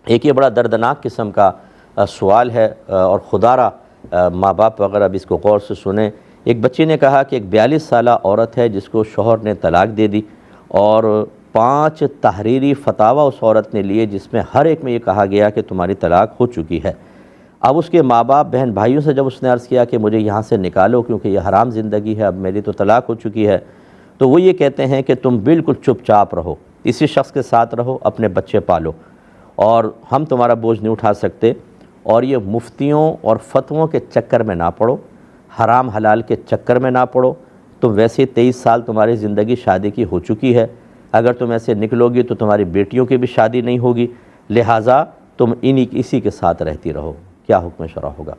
ایک یہ بڑا دردناک قسم کا سوال ہے، اور خدا را ماں باپ وغیرہ اب اس کو غور سے سنیں۔ ایک بچی نے کہا کہ ایک 42 سالہ عورت ہے جس کو شوہر نے طلاق دے دی، اور 5 تحریری فتاوی اس عورت نے لیے جس میں ہر ایک میں یہ کہا گیا کہ تمہاری طلاق ہو چکی ہے۔ اب اس کے ماں باپ بہن بھائیوں سے جب اس نے عرض کیا کہ مجھے یہاں سے نکالو کیونکہ یہ حرام زندگی ہے، اب میری تو طلاق ہو چکی ہے، تو وہ یہ کہتے ہیں کہ تم بالکل چپ چاپ رہو، اسی شخص کے ساتھ رہو، اپنے بچے پالو، اور ہم تمہارا بوجھ نہیں اٹھا سکتے، اور یہ مفتیوں اور فتووں کے چکر میں نہ پڑو، حرام حلال کے چکر میں نہ پڑو، تم ویسے 23 سال تمہاری زندگی شادی کی ہو چکی ہے، اگر تم ایسے نکلو گی تو تمہاری بیٹیوں کی بھی شادی نہیں ہوگی، لہٰذا تم اسی کے ساتھ رہتی رہو۔ کیا حکم شرع ہوگا؟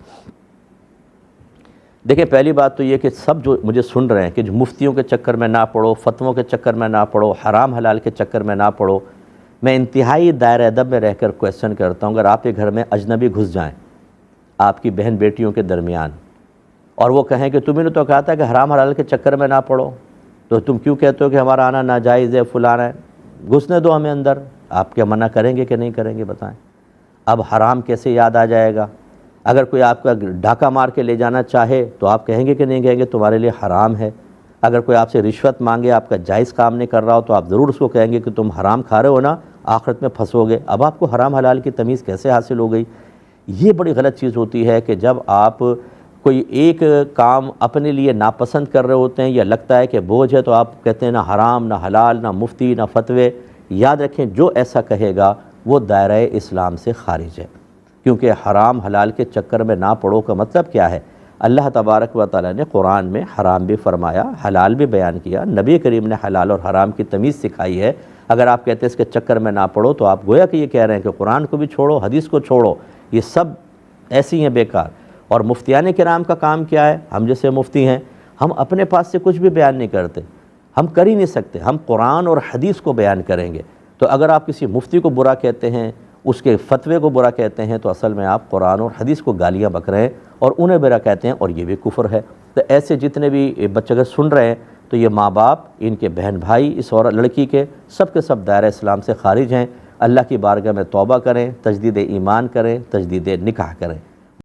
دیکھیں، پہلی بات تو یہ کہ سب جو مجھے سن رہے ہیں کہ جو مفتیوں کے چکر میں نہ پڑو، فتووں کے چکر میں نہ پڑو، حرام حلال کے چکر میں نہ پڑو، میں انتہائی دائرہ ادب میں رہ کر کویسچن کرتا ہوں، اگر آپ کے گھر میں اجنبی گھس جائیں آپ کی بہن بیٹیوں کے درمیان، اور وہ کہیں کہ تمہیں نے تو کہا تھا کہ حرام حلال کے چکر میں نہ پڑو، تو تم کیوں کہتے ہو کہ ہمارا آنا ناجائز ہے، فلانا ہے، گھسنے دو ہمیں اندر، آپ کیا منع کریں گے کہ نہیں کریں گے بتائیں؟ اب حرام کیسے یاد آ جائے گا؟ اگر کوئی آپ کا ڈھاکہ مار کے لے جانا چاہے تو آپ کہیں گے کہ نہیں کہیں گے تمہارے لیے حرام ہے؟ اگر کوئی آپ سے رشوت مانگے، آپ کا جائز کام نہیں کر رہا ہو، تو آپ ضرور اس کو کہیں گے کہ تم حرام کھا رہے ہو نا، آخرت میں پھنسو گے۔ اب آپ کو حرام حلال کی تمیز کیسے حاصل ہو گئی؟ یہ بڑی غلط چیز ہوتی ہے کہ جب آپ کوئی ایک کام اپنے لیے ناپسند کر رہے ہوتے ہیں یا لگتا ہے کہ بوجھ ہے، تو آپ کہتے ہیں نہ حرام، نہ حلال، نہ مفتی، نہ فتوے۔ یاد رکھیں، جو ایسا کہے گا وہ دائرہ اسلام سے خارج ہے، کیونکہ حرام حلال کے چکر میں نہ پڑو کا مطلب کیا ہے؟ اللہ تبارک و تعالیٰ نے قرآن میں حرام بھی فرمایا، حلال بھی بیان کیا، نبی کریم نے حلال اور حرام کی تمیز سکھائی ہے۔ اگر آپ کہتے ہیں اس کے چکر میں نہ پڑو، تو آپ گویا کہ یہ کہہ رہے ہیں کہ قرآن کو بھی چھوڑو، حدیث کو چھوڑو، یہ سب ایسی ہیں بیکار۔ اور مفتیان کرام کا کام کیا ہے؟ ہم جیسے مفتی ہیں، ہم اپنے پاس سے کچھ بھی بیان نہیں کرتے، ہم کر ہی نہیں سکتے، ہم قرآن اور حدیث کو بیان کریں گے۔ تو اگر آپ کسی مفتی کو برا کہتے ہیں، اس کے فتوے کو برا کہتے ہیں، تو اصل میں آپ قرآن اور حدیث کو گالیاں بک رہے ہیں اور انہیں برا کہتے ہیں، اور یہ بھی کفر ہے۔ تو ایسے جتنے بھی بچے اگر سن رہے ہیں تو یہ ماں باپ، ان کے بہن بھائی اس اور لڑکی کے سب دائرہ اسلام سے خارج ہیں۔ اللہ کی بارگاہ میں توبہ کریں، تجدید ایمان کریں، تجدید نکاح کریں۔